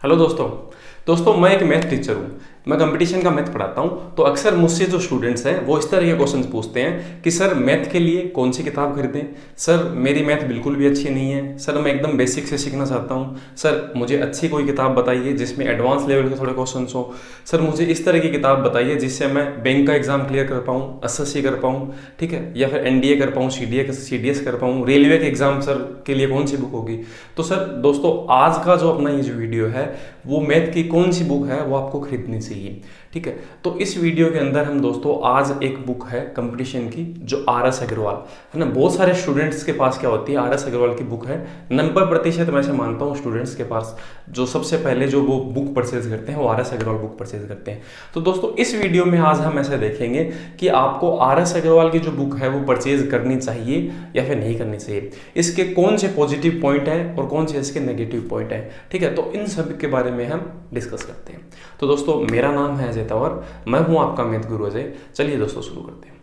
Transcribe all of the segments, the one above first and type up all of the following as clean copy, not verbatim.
Hello दोस्तों। मैं एक मैथ टीचर हूँ। मैं कंपटीशन का मैथ पढ़ाता हूँ। तो अक्सर मुझसे जो स्टूडेंट्स हैं वो इस तरह के क्वेश्चंस पूछते हैं कि सर मैथ के लिए कौन सी किताब खरीदें। सर मेरी मैथ बिल्कुल भी अच्छी नहीं है। सर मैं एकदम बेसिक से सीखना चाहता हूँ। सर मुझे अच्छी कोई किताब बताइए जिसमें एडवांस लेवल के थोड़े क्वेश्चंस हो। सर मुझे इस तरह की किताब बताइए जिससे मैं बैंक का एग्जाम क्लियर कर पाऊँ, एसएससी कर पाऊँ, ठीक है, या फिर एनडीए कर पाऊँ, सीडीएस कर पाऊँ, रेलवे के एग्जाम सर के लिए कौन सी बुक होगी। तो सर दोस्तों, आज का जो अपना ये जो वीडियो है वो मैथ की कौन सी बुक है वो आपको खरीदनी चाहिए, ठीक है। तो इस वीडियो के अंदर हम दोस्तों आज एक बुक है कंपटीशन की जो आर एस अग्रवाल है ना, बहुत सारे स्टूडेंट्स के पास क्या होती है, आर एस अग्रवाल की बुक है। 90% मैं से मानता हूँ स्टूडेंट्स के पास जो सबसे पहले जो वो बुक परचेज करते हैं वो R S Agarwal book purchase करते हैं। तो दोस्तों इस वीडियो में आज हम ऐसे देखेंगे कि आपको आर एस अग्रवाल की जो बुक है वो परचेज करनी चाहिए या फिर नहीं करनी चाहिए, इसके कौन से पॉजिटिव पॉइंट हैं और कौन से इसके नेगेटिव पॉइंट हैं, ठीक है। तो इन सब के बारे में हम डिस्कस करते हैं। तो दोस्तों मेरा नाम है अजय तंवर, मैं हूं आपका मैथ गुरु अजय। चलिए दोस्तों शुरू करते हैं।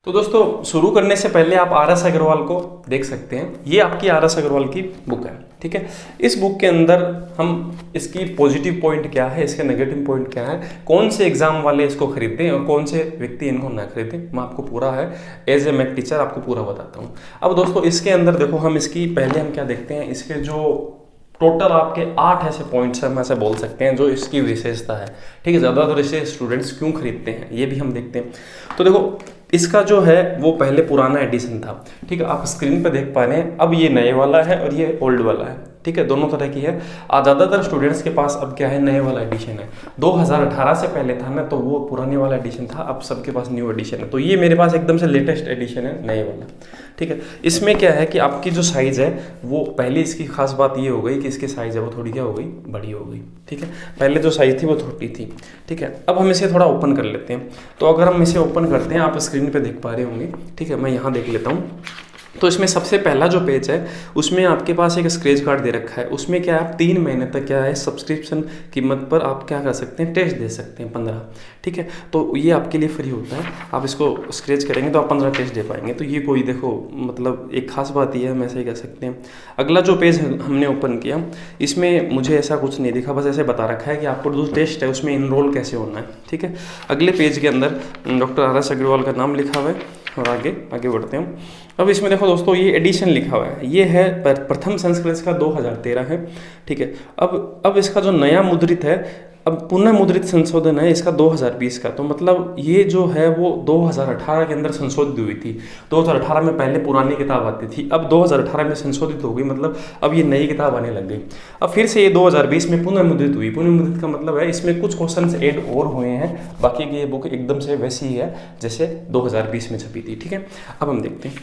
तो दोस्तों शुरू करने से पहले आप आर एस अग्रवाल को देख सकते हैं। ये आपकी आर एस अग्रवाल की बुक है, ठीक है। इस बुक के अंदर हम इसकी पॉजिटिव पॉइंट क्या है, इसके नेगेटिव पॉइंट क्या है, कौन से एग्जाम वाले इसको खरीदें और कौन से व्यक्ति इनको ना खरीदें, मैं आपको पूरा है एज ए मैथ टीचर आपको पूरा बताता हूँ। अब दोस्तों इसके अंदर देखो, हम इसकी पहले हम क्या देखते हैं, इसके जो टोटल आपके 8 ऐसे पॉइंट्स हैं, हम ऐसे बोल सकते हैं जो इसकी विशेषता है, ठीक है। ज़्यादातर इसे स्टूडेंट्स क्यों खरीदते हैं ये भी हम देखते हैं। तो देखो इसका जो है वो पहले पुराना एडिशन था, ठीक है, आप स्क्रीन पे देख पा रहे हैं। अब ये नए वाला है और ये ओल्ड वाला है, ठीक है, दोनों तरह की है। ज़्यादातर स्टूडेंट्स के पास अब क्या है, नए वाला एडिशन है। 2018 से पहले था ना तो वो पुराने वाला एडिशन था, अब सबके पास न्यू एडिशन है। तो ये मेरे पास एकदम से लेटेस्ट एडिशन है, नए वाला, ठीक है। इसमें क्या है कि आपकी जो साइज़ है वो पहले, इसकी खास बात ये हो गई कि इसकी साइज़ है वो थोड़ी क्या हो गई, बड़ी हो गई, ठीक है। पहले जो साइज़ थी वो छोटी थी, ठीक है। अब हम इसे थोड़ा ओपन कर लेते हैं। तो अगर हम इसे ओपन करते हैं, आप स्क्रीन पे देख पा रहे होंगे, ठीक है, मैं यहाँ देख लेता हूँ। तो इसमें सबसे पहला जो पेज है उसमें आपके पास एक स्क्रैच कार्ड दे रखा है। उसमें क्या है, आप 3 महीने तक क्या है सब्सक्रिप्शन कीमत पर आप क्या कर सकते हैं, टेस्ट दे सकते हैं 15, ठीक है। तो ये आपके लिए फ्री होता है, आप इसको स्क्रैच करेंगे तो आप 15 टेस्ट दे पाएंगे। तो ये कोई देखो मतलब एक खास बात ये है, हम ऐसे ही कह सकते हैं। अगला जो पेज हमने ओपन किया इसमें मुझे ऐसा कुछ नहीं दिखा, बस ऐसे बता रखा है कि आपको जो टेस्ट है उसमें इनरोल कैसे होना है, ठीक है। अगले पेज के अंदर डॉक्टर आर एस अग्रवाल का नाम लिखा हुआ है और आगे आगे बढ़ते हैं। अब इसमें देखो दोस्तों ये एडिशन लिखा हुआ है, ये है प्रथम संस्करण इसका 2013 है, ठीक है। अब इसका जो नया मुद्रित है, अब पुनः मुद्रित संशोधन है इसका 2020 का। तो मतलब ये जो है वो 2018 के अंदर संशोधित हुई थी। 2018 में पहले पुरानी किताब आती थी, अब 2018 में संशोधित हो गई, मतलब अब ये नई किताब आने लग गई। अब फिर से ये 2020 में पुनः मुद्रित हुई। पुनः मुद्रित का मतलब है इसमें कुछ क्वेश्चंस ऐड और हुए हैं, बाकी की ये बुक एकदम से वैसी ही है जैसे 2020 में छपी थी, ठीक है। अब हम देखते हैं।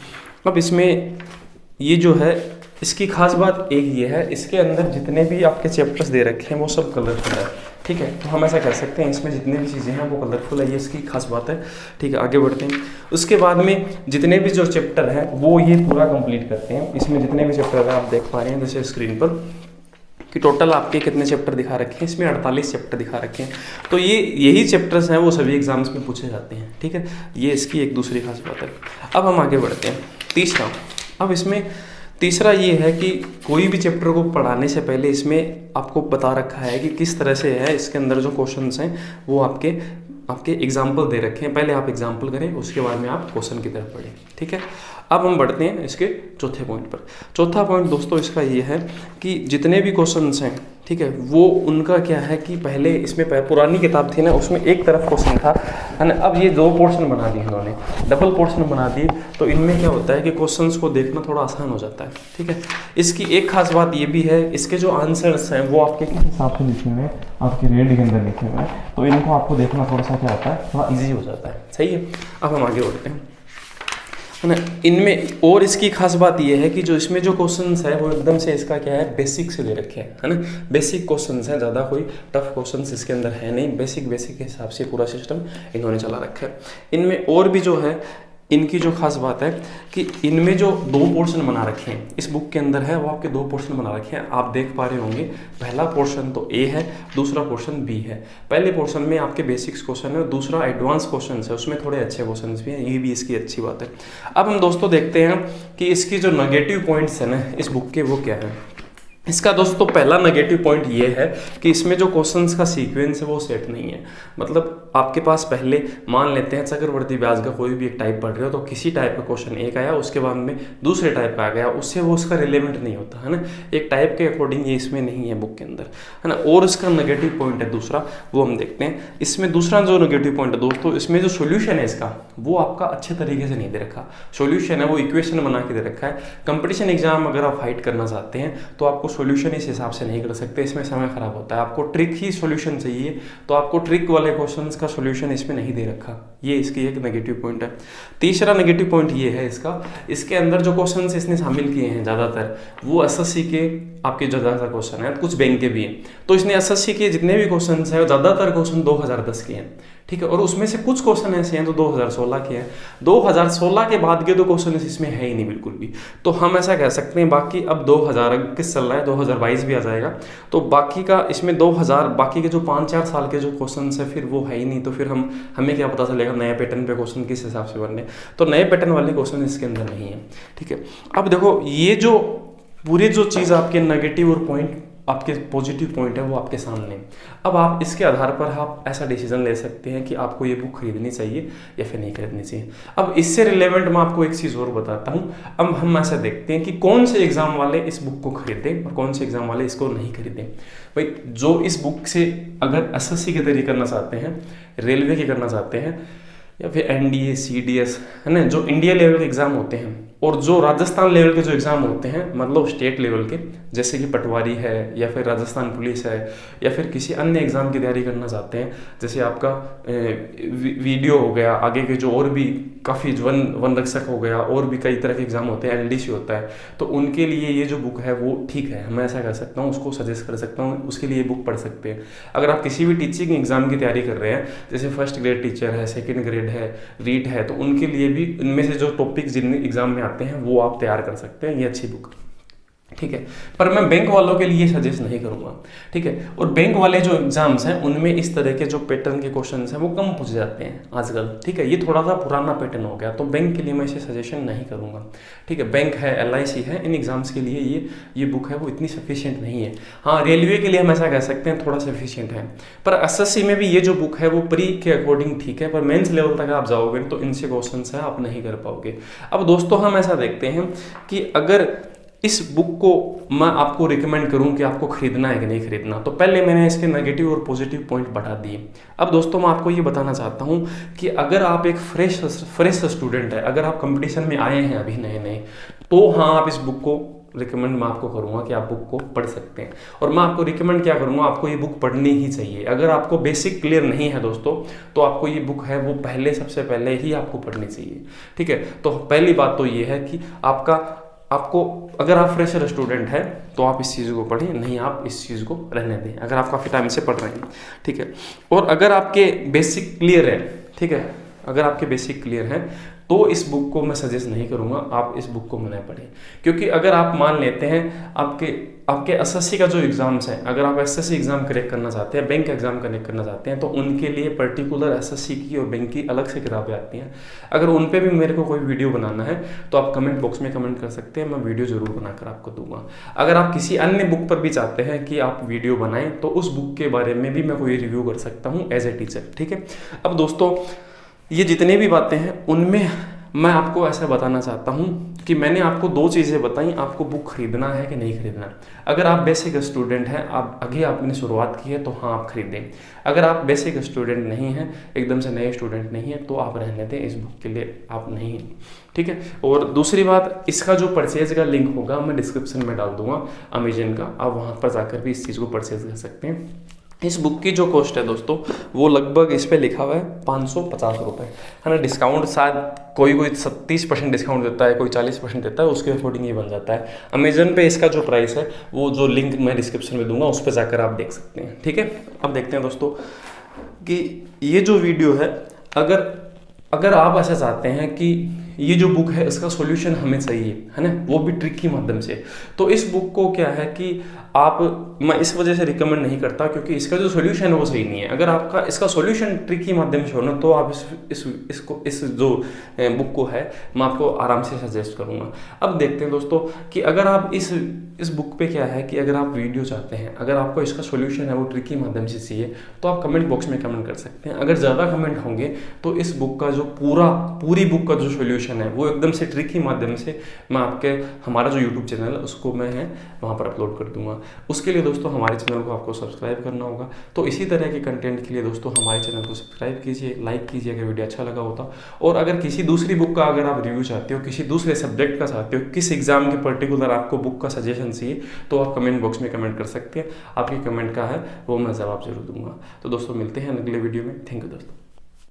अब इसमें ये जो है इसकी खास बात एक ये है, इसके अंदर जितने भी आपके चैप्टर्स दे रखे हैं वो सब कलरफुल है, ठीक है। तो हम ऐसा कह सकते हैं इसमें जितनी भी चीज़ें हैं वो कलरफुल है, ये इसकी खास बात है, ठीक है। आगे बढ़ते हैं। उसके बाद में जितने भी जो चैप्टर हैं वो ये पूरा कंप्लीट करते हैं। इसमें जितने भी चैप्टर हैं आप देख पा रहे हैं जैसे स्क्रीन पर कि टोटल आपके कितने चैप्टर दिखा रखे हैं, इसमें 48 चैप्टर दिखा रखे हैं। तो ये यही चैप्टर्स हैं वो सभी एग्जाम्स में पूछे जाते हैं, ठीक है। ये इसकी एक दूसरी खास बात है। अब हम आगे बढ़ते हैं। तीसरा, अब इसमें तीसरा ये है कि कोई भी चैप्टर को पढ़ाने से पहले इसमें आपको बता रखा है कि किस तरह से है, इसके अंदर जो क्वेश्चंस हैं वो आपके एग्जाम्पल दे रखे हैं। पहले आप एग्जाम्पल करें, उसके बाद में आप क्वेश्चन की तरफ पढ़ें, ठीक है। अब हम बढ़ते हैं इसके चौथे पॉइंट पर। चौथा पॉइंट दोस्तों इसका ये है कि जितने भी क्वेश्चंस हैं, ठीक है, वो उनका क्या है कि पहले इसमें पुरानी किताब थी ना उसमें एक तरफ क्वेश्चन था, है ना। अब ये 2 पोर्शन बना दिए इन्होंने, डबल पोर्शन बना दिए। तो इनमें क्या होता है कि क्वेश्चंस को देखना थोड़ा आसान हो जाता है, ठीक है। इसकी एक खास बात ये भी है, इसके जो आंसर्स हैं वो आपके किस हिसाब से लिखे हुए हैं, आपके रेड के अंदर लिखे हुए हैं, तो इनको आपको देखना थोड़ा सा क्या होता है, थोड़ा ईजी हो जाता है, सही है। अब हम आगे बढ़ते हैं, है ना। इनमें और इसकी खास बात यह है कि जो इसमें जो क्वेश्चंस है वो एकदम से इसका क्या है, बेसिक से दे रखे हैं, है ना। बेसिक क्वेश्चंस हैं, ज़्यादा कोई टफ क्वेश्चंस इसके अंदर है नहीं, बेसिक के हिसाब से पूरा सिस्टम इन्होंने चला रखा है। इनमें और भी जो है इनकी जो खास बात है कि इनमें जो 2 पोर्शन बना रखे हैं इस बुक के अंदर है, वो आपके 2 पोर्शन बना रखे हैं, आप देख पा रहे होंगे। पहला पोर्शन तो ए है, दूसरा पोर्शन बी है। पहले पोर्शन में आपके बेसिक्स क्वेश्चन है और दूसरा एडवांस क्वेश्चन है, उसमें थोड़े अच्छे क्वेश्चन भी हैं, ये भी इसकी अच्छी बात है। अब हम दोस्तों देखते हैं कि इसकी जो नेगेटिव पॉइंट्स है ना इस बुक के, वो क्या है। इसका दोस्तों पहला नेगेटिव पॉइंट ये है कि इसमें जो क्वेश्चंस का सीक्वेंस है वो सेट नहीं है। मतलब आपके पास पहले मान लेते हैं चक्रवर्ती ब्याज का कोई भी एक टाइप पढ़ रहे हो, तो किसी टाइप का क्वेश्चन एक आया, उसके बाद में दूसरे टाइप का आ गया, उससे वो उसका रिलेवेंट नहीं होता है ना, एक टाइप के अकॉर्डिंग ये इसमें नहीं है बुक के अंदर, है ना। और इसका नेगेटिव पॉइंट है दूसरा, वो हम देखते हैं। इसमें दूसरा जो नेगेटिव पॉइंट है दोस्तों, इसमें जो सोल्यूशन है इसका वो आपका अच्छे तरीके से नहीं दे रखा। सोल्यूशन है वो इक्वेशन बना के दे रखा है। कंपटीशन एग्जाम अगर आप फाइट करना चाहते हैं तो आपको सोल्यूशन इस हिसाब से नहीं कर सकते, इसमें समय खराब होता है। आपको ट्रिक ही सोल्यूशन चाहिए, तो आपको ट्रिक वाले क्वेश्चंस का सोल्यूशन इसमें नहीं दे रखा, ये इसकी एक नेगेटिव पॉइंट है। तीसरा नेगेटिव पॉइंट ये है इसका, इसके अंदर जो क्वेश्चंस इसने शामिल किए हैं ज़्यादातर वो एसएससी के आपके जो ज़्यादातर क्वेश्चन है, कुछ बैंक के भी हैं, तो इसने एसएससी के जितने भी क्वेश्चन हैं ज़्यादातर क्वेश्चन 2010 के हैं, ठीक है। और उसमें से कुछ क्वेश्चन ऐसे हैं तो 2016 के हैं। 2016 के बाद के तो क्वेश्चन इसमें है ही नहीं बिल्कुल भी, तो हम ऐसा कह सकते हैं। बाकी अब 2021 चल रहा है, 2022 भी आ जाएगा, तो बाकी का इसमें 2000 बाकी के जो 5-4 साल के जो क्वेश्चन है फिर वो है ही नहीं, तो फिर हमें क्या पता चलेगा नए पैटर्न पे क्वेश्चन किस हिसाब से बनने। तो नए पैटर्न वाले क्वेश्चन इसके अंदर नहीं है, ठीक है। अब देखो ये जो पूरे जो चीज़ आपके नेगेटिव और पॉइंट आपके पॉजिटिव पॉइंट है वो आपके सामने। अब आप इसके आधार पर आप ऐसा डिसीजन ले सकते हैं कि आपको ये बुक खरीदनी चाहिए या फिर नहीं खरीदनी चाहिए। अब इससे रिलेवेंट मैं आपको एक चीज़ और बताता हूँ। अब हम ऐसा देखते हैं कि कौन से एग्जाम वाले इस बुक को खरीदें और कौन से एग्जाम वाले इसको नहीं खरीदें। भाई जो इस बुक से अगर एसएससी की तैयारी करना चाहते हैं, रेलवे की करना चाहते हैं, या फिर एनडीए सीडीएस है ना, जो इंडिया लेवल के एग्ज़ाम होते हैं, और जो राजस्थान लेवल के जो एग्ज़ाम होते हैं मतलब स्टेट लेवल के, जैसे कि पटवारी है या फिर राजस्थान पुलिस है, या फिर किसी अन्य एग्ज़ाम की तैयारी करना चाहते हैं, जैसे आपका वीडियो हो गया, आगे के जो और भी काफ़ी वन रक्षक हो गया, और भी कई तरह के एग्ज़ाम होते हैं, एलडीसी होता है, तो उनके लिए ये जो बुक है वो ठीक है, मैं ऐसा कर सकता हूँ, उसको सजेस्ट कर सकता हूँ, उसके लिए बुक पढ़ सकते हैं। अगर आप किसी भी टीचिंग एग्ज़ाम की तैयारी कर रहे हैं, जैसे फर्स्ट ग्रेड टीचर है, सेकेंड ग्रेड है, रीट है, तो उनके लिए भी इनमें से जो टॉपिक जिन एग्ज़ाम में आते हैं वो आप तैयार कर सकते हैं, ये अच्छी बुक, ठीक है। पर मैं बैंक वालों के लिए सजेस्ट नहीं करूंगा, ठीक है। और बैंक वाले जो एग्जाम्स हैं उनमें इस तरह के जो पैटर्न के क्वेश्चंस हैं वो कम पूछे जाते हैं आजकल, ठीक है। ये थोड़ा सा पुराना पैटर्न हो गया, तो बैंक के लिए मैं इसे सजेशन नहीं करूंगा, ठीक है। बैंक है, एलआईसी है, इन एग्जाम्स के लिए ये बुक है वो इतनी सफिशियंट नहीं है। हाँ, रेलवे के लिए हम ऐसा कह सकते हैं थोड़ा सफिशियंट है, पर एसएससी में भी ये जो बुक है वो प्री के अकॉर्डिंग ठीक है, पर मेंस लेवल तक आप जाओगे तो इनसे क्वेश्चन है आप नहीं कर पाओगे। अब दोस्तों हम ऐसा देखते हैं कि अगर इस बुक को मैं आपको रिकमेंड करूं कि आपको खरीदना है कि नहीं खरीदना, तो पहले मैंने इसके नेगेटिव और पॉजिटिव पॉइंट बता दिए। अब दोस्तों मैं आपको ये बताना चाहता हूं कि अगर आप एक फ्रेश स्टूडेंट है, अगर आप कंपटीशन में आए हैं अभी नए, तो हाँ आप इस बुक को रिकमेंड मैं आपको करूंगा कि आप बुक को पढ़ सकते हैं। और मैं आपको रिकमेंड क्या करूंगा, आपको ये बुक पढ़नी ही चाहिए। अगर आपको बेसिक क्लियर नहीं है दोस्तों, तो आपको ये बुक है वो सबसे पहले ही आपको पढ़नी चाहिए, ठीक है। तो पहली बात तो ये है कि आपको अगर आप फ्रेशर स्टूडेंट है तो आप इस चीज़ को पढ़ें, नहीं आप इस चीज़ को रहने दें अगर आप काफ़ी टाइम से पढ़ रहे हैं, ठीक है। और अगर आपके बेसिक क्लियर है, ठीक है, अगर आपके बेसिक क्लियर हैं तो इस बुक को मैं सजेस्ट नहीं करूंगा, आप इस बुक को न पढ़ें। क्योंकि अगर आप मान लेते हैं आपके एसएससी का जो एग्ज़ाम्स हैं, अगर आप एसएससी एग्ज़ाम करेक्ट करना चाहते हैं, बैंक एग्ज़ाम करेक्ट करना चाहते हैं, तो उनके लिए पर्टिकुलर एसएससी की और बैंक की अलग से किताबें आती हैं। अगर उन पर भी मेरे को कोई वीडियो बनाना है तो आप कमेंट बॉक्स में कमेंट कर सकते हैं, मैं वीडियो ज़रूर बनाकर आपको दूंगा। अगर आप किसी अन्य बुक पर भी चाहते हैं कि आप वीडियो बनाएं तो उस बुक के बारे में भी मैं कोई रिव्यू कर सकता हूँ एज ए टीचर, ठीक है। अब दोस्तों ये जितने भी बातें हैं उनमें मैं आपको ऐसा बताना चाहता हूँ कि मैंने आपको 2 चीज़ें बताई, आपको बुक खरीदना है कि नहीं खरीदना। अगर आप बेसिक स्टूडेंट हैं, आपने शुरुआत की है, तो हाँ आप खरीदें। अगर आप बेसिक स्टूडेंट नहीं हैं, एकदम से नए स्टूडेंट नहीं हैं, तो आप रहने दें, इस बुक के लिए आप नहीं, ठीक है। और दूसरी बात, इसका जो परचेज का लिंक होगा मैं डिस्क्रिप्शन में डाल दूंगा अमेजन का, आप वहाँ पर जाकर भी इस चीज़ को परचेज कर सकते हैं। इस बुक की जो कॉस्ट है दोस्तों वो लगभग इस पे लिखा हुआ है 550 रुपये, है ना। डिस्काउंट शायद कोई 30% डिस्काउंट देता है, कोई 40% देता है, उसके अकॉर्डिंग ये बन जाता है। अमेजन पे इसका जो प्राइस है वो जो लिंक मैं डिस्क्रिप्शन में दूंगा उस पर जाकर आप देख सकते हैं, ठीक है। अब देखते हैं दोस्तों कि ये जो वीडियो है, अगर आप ऐसा चाहते हैं कि ये जो बुक है इसका सॉल्यूशन हमें चाहिए, है ना, वो भी ट्रिक के माध्यम से। तो इस बुक को क्या है कि मैं इस वजह से रिकमेंड नहीं करता क्योंकि इसका जो सॉल्यूशन है वो सही नहीं है। अगर आपका इसका सॉल्यूशन ट्रिक के माध्यम से हो ना तो आप इस जो बुक को है मैं आपको आराम से सजेस्ट करूँगा। अब देखते हैं दोस्तों कि अगर आप इस बुक पे क्या है कि अगर आप वीडियो चाहते हैं, अगर आपको इसका सॉल्यूशन है वो ट्रिक के माध्यम से चाहिए तो आप कमेंट बॉक्स में कमेंट कर सकते हैं। अगर ज़्यादा कमेंट होंगे तो इस बुक का जो पूरी बुक का जो सॉल्यूशन है वो एकदम से ट्रिक के माध्यम से मैं हमारा जो यूट्यूब चैनल है उसको मैं है वहाँ पर अपलोड कर दूंगा। उसके लिए दोस्तों हमारे चैनल को आपको सब्सक्राइब करना होगा। तो इसी तरह के कंटेंट के लिए दोस्तों हमारे चैनल को सब्सक्राइब कीजिए, लाइक कीजिए अगर वीडियो अच्छा लगा होता। और अगर किसी दूसरी बुक का अगर आप रिव्यू चाहते हो, किसी दूसरे सब्जेक्ट का चाहते हो, किस एग्जाम के पर्टिकुलर आपको बुक का सजेशन चाहिए तो आप कमेंट बॉक्स में कमेंट कर सकते हैं। आपकी कमेंट का है वो मैं जवाब जरूर दूंगा। तो दोस्तों मिलते हैं अगले वीडियो में। थैंक यू दोस्तों।